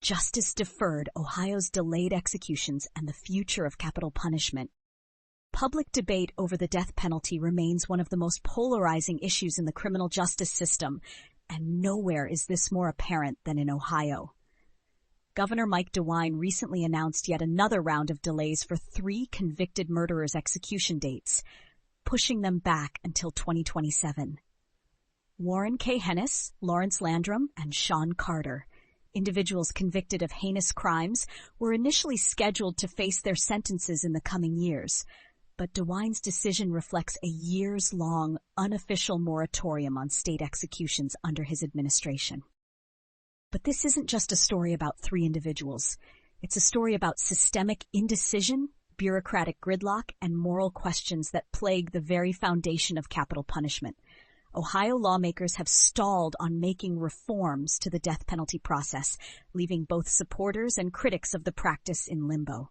Justice Deferred, Ohio's delayed executions, and the future of capital punishment. Public debate over the death penalty remains one of the most polarizing issues in the criminal justice system, and nowhere is this more apparent than in Ohio. Governor Mike DeWine recently announced yet another round of delays for 3 convicted murderers' execution dates, pushing them back until 2027. Warren K. Henness, Lawrence Landrum, and Sean Carter, individuals convicted of heinous crimes, were initially scheduled to face their sentences in the coming years, but DeWine's decision reflects a years-long, unofficial moratorium on state executions under his administration. But this isn't just a story about 3 individuals. It's a story about systemic indecision, bureaucratic gridlock, and moral questions that plague the very foundation of capital punishment. Ohio lawmakers have stalled on making reforms to the death penalty process, leaving both supporters and critics of the practice in limbo.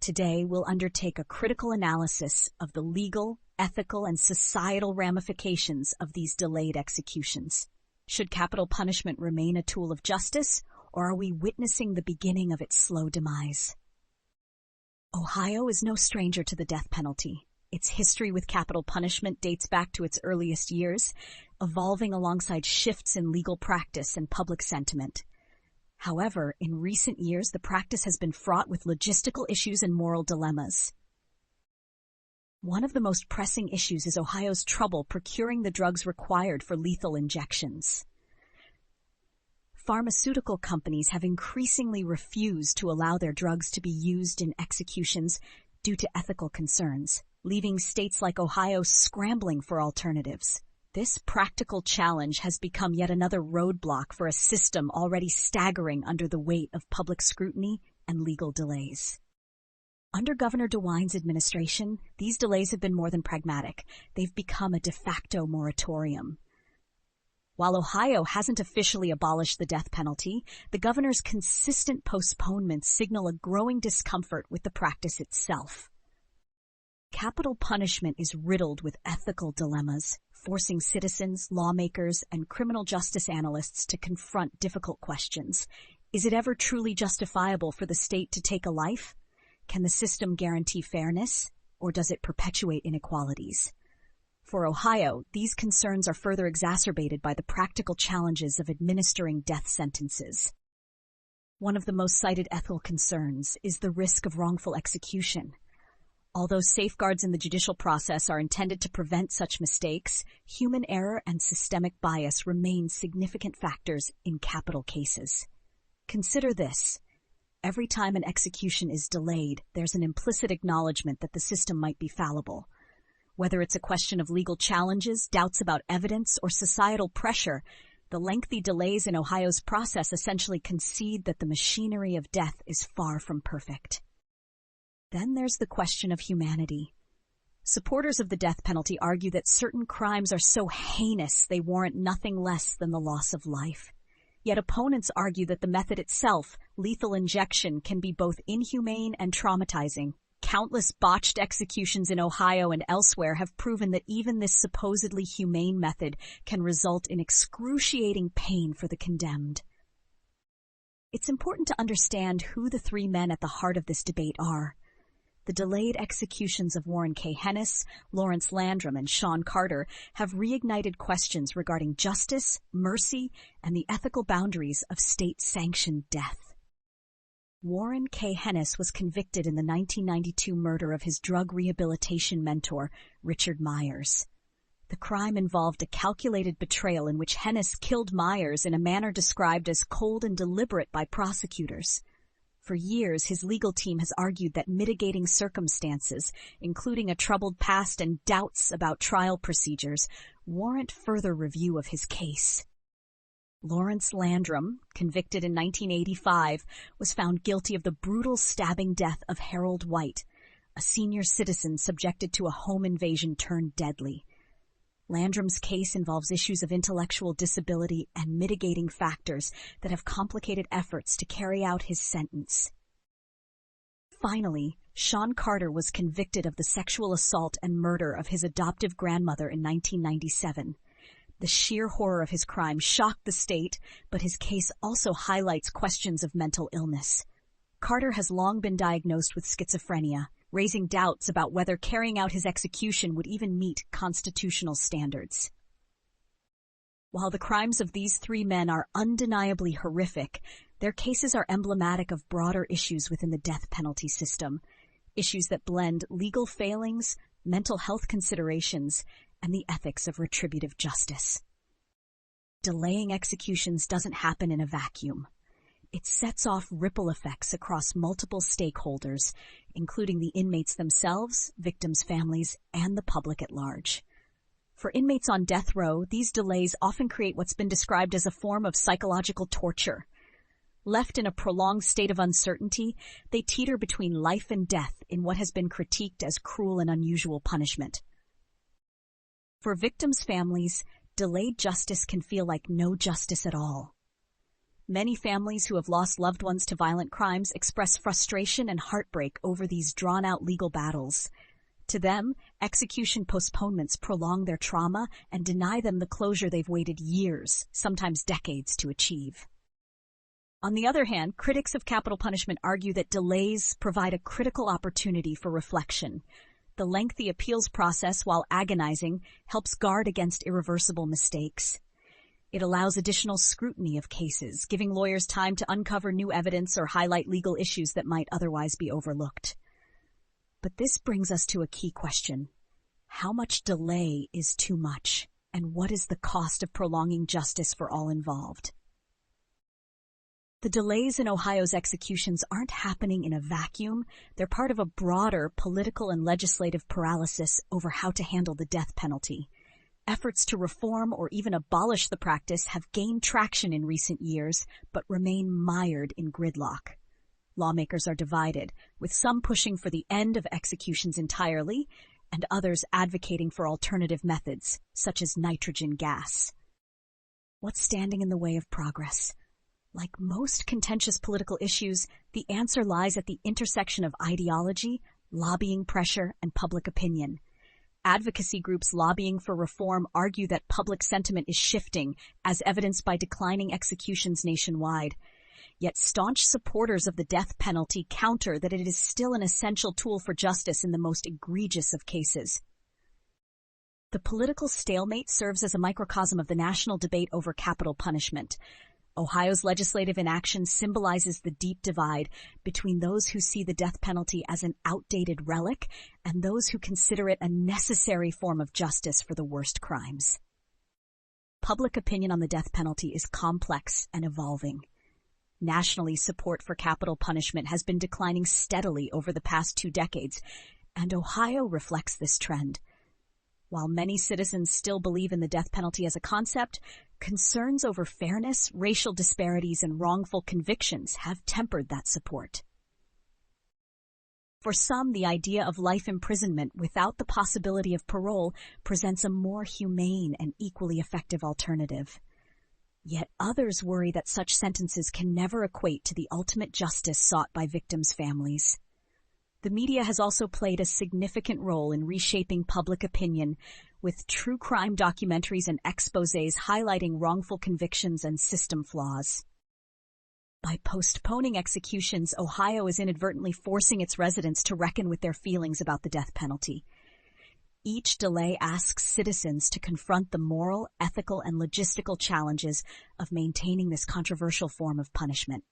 Today, we'll undertake a critical analysis of the legal, ethical, and societal ramifications of these delayed executions. Should capital punishment remain a tool of justice, or are we witnessing the beginning of its slow demise? Ohio is no stranger to the death penalty. Its history with capital punishment dates back to its earliest years, evolving alongside shifts in legal practice and public sentiment. However, in recent years, the practice has been fraught with logistical issues and moral dilemmas. One of the most pressing issues is Ohio's trouble procuring the drugs required for lethal injections. Pharmaceutical companies have increasingly refused to allow their drugs to be used in executions due to ethical concerns, leaving states like Ohio scrambling for alternatives. This practical challenge has become yet another roadblock for a system already staggering under the weight of public scrutiny and legal delays. Under Governor DeWine's administration, these delays have been more than pragmatic. They've become a de facto moratorium. While Ohio hasn't officially abolished the death penalty, the governor's consistent postponements signal a growing discomfort with the practice itself. Capital punishment is riddled with ethical dilemmas, forcing citizens, lawmakers, and criminal justice analysts to confront difficult questions. Is it ever truly justifiable for the state to take a life? Can the system guarantee fairness, or does it perpetuate inequalities? For Ohio, these concerns are further exacerbated by the practical challenges of administering death sentences. One of the most cited ethical concerns is the risk of wrongful execution. Although safeguards in the judicial process are intended to prevent such mistakes, human error and systemic bias remain significant factors in capital cases. Consider this. Every time an execution is delayed, there's an implicit acknowledgement that the system might be fallible. Whether it's a question of legal challenges, doubts about evidence, or societal pressure, the lengthy delays in Ohio's process essentially concede that the machinery of death is far from perfect. Then there's the question of humanity. Supporters of the death penalty argue that certain crimes are so heinous they warrant nothing less than the loss of life. Yet opponents argue that the method itself, lethal injection, can be both inhumane and traumatizing. Countless botched executions in Ohio and elsewhere have proven that even this supposedly humane method can result in excruciating pain for the condemned. It's important to understand who the 3 men at the heart of this debate are. The delayed executions of Warren K. Henness, Lawrence Landrum, and Sean Carter have reignited questions regarding justice, mercy, and the ethical boundaries of state-sanctioned death. Warren K. Henness was convicted in the 1992 murder of his drug rehabilitation mentor, Richard Myers. The crime involved a calculated betrayal in which Henness killed Myers in a manner described as cold and deliberate by prosecutors. For years, his legal team has argued that mitigating circumstances, including a troubled past and doubts about trial procedures, warrant further review of his case. Lawrence Landrum, convicted in 1985, was found guilty of the brutal stabbing death of Harold White, a senior citizen subjected to a home invasion turned deadly. Landrum's case involves issues of intellectual disability and mitigating factors that have complicated efforts to carry out his sentence. Finally, Sean Carter was convicted of the sexual assault and murder of his adoptive grandmother in 1997. The sheer horror of his crime shocked the state, but his case also highlights questions of mental illness. Carter has long been diagnosed with schizophrenia, raising doubts about whether carrying out his execution would even meet constitutional standards. While the crimes of these three men are undeniably horrific, their cases are emblematic of broader issues within the death penalty system, issues that blend legal failings, mental health considerations, and the ethics of retributive justice. Delaying executions doesn't happen in a vacuum. It sets off ripple effects across multiple stakeholders, including the inmates themselves, victims' families, and the public at large. For inmates on death row, these delays often create what's been described as a form of psychological torture. Left in a prolonged state of uncertainty, they teeter between life and death in what has been critiqued as cruel and unusual punishment. For victims' families, delayed justice can feel like no justice at all. Many families who have lost loved ones to violent crimes express frustration and heartbreak over these drawn-out legal battles. To them, execution postponements prolong their trauma and deny them the closure they've waited years, sometimes decades, to achieve. On the other hand, critics of capital punishment argue that delays provide a critical opportunity for reflection. The lengthy appeals process, while agonizing, helps guard against irreversible mistakes. It allows additional scrutiny of cases, giving lawyers time to uncover new evidence or highlight legal issues that might otherwise be overlooked. But this brings us to a key question. How much delay is too much, and what is the cost of prolonging justice for all involved? The delays in Ohio's executions aren't happening in a vacuum. They're part of a broader political and legislative paralysis over how to handle the death penalty. Efforts to reform or even abolish the practice have gained traction in recent years, but remain mired in gridlock. Lawmakers are divided, with some pushing for the end of executions entirely, and others advocating for alternative methods, such as nitrogen gas. What's standing in the way of progress? Like most contentious political issues, the answer lies at the intersection of ideology, lobbying pressure, and public opinion. Advocacy groups lobbying for reform argue that public sentiment is shifting, as evidenced by declining executions nationwide. Yet staunch supporters of the death penalty counter that it is still an essential tool for justice in the most egregious of cases. The political stalemate serves as a microcosm of the national debate over capital punishment. Ohio's legislative inaction symbolizes the deep divide between those who see the death penalty as an outdated relic and those who consider it a necessary form of justice for the worst crimes. Public opinion on the death penalty is complex and evolving. Nationally, support for capital punishment has been declining steadily over the past 2 decades, and Ohio reflects this trend. While many citizens still believe in the death penalty as a concept, concerns over fairness, racial disparities, and wrongful convictions have tempered that support. For some, the idea of life imprisonment without the possibility of parole presents a more humane and equally effective alternative. Yet others worry that such sentences can never equate to the ultimate justice sought by victims' families. The media has also played a significant role in reshaping public opinion, with true crime documentaries and exposés highlighting wrongful convictions and system flaws. By postponing executions, Ohio is inadvertently forcing its residents to reckon with their feelings about the death penalty. Each delay asks citizens to confront the moral, ethical, and logistical challenges of maintaining this controversial form of punishment.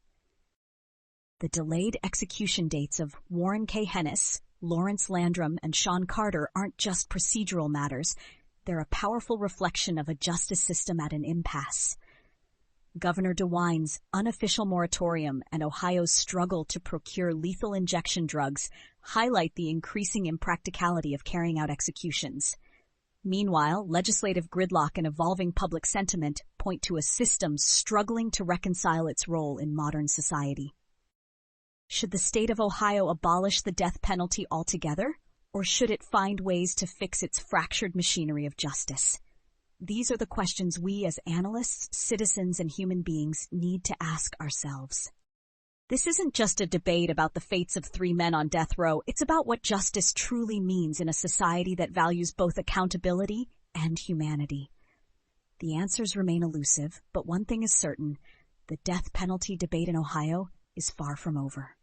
The delayed execution dates of Warren K. Henness, Lawrence Landrum, and Sean Carter aren't just procedural matters. They're a powerful reflection of a justice system at an impasse. Governor DeWine's unofficial moratorium and Ohio's struggle to procure lethal injection drugs highlight the increasing impracticality of carrying out executions. Meanwhile, legislative gridlock and evolving public sentiment point to a system struggling to reconcile its role in modern society. Should the state of Ohio abolish the death penalty altogether, or should it find ways to fix its fractured machinery of justice? These are the questions we as analysts, citizens, and human beings need to ask ourselves. This isn't just a debate about the fates of 3 men on death row. It's about what justice truly means in a society that values both accountability and humanity. The answers remain elusive, but one thing is certain: the death penalty debate in Ohio is far from over.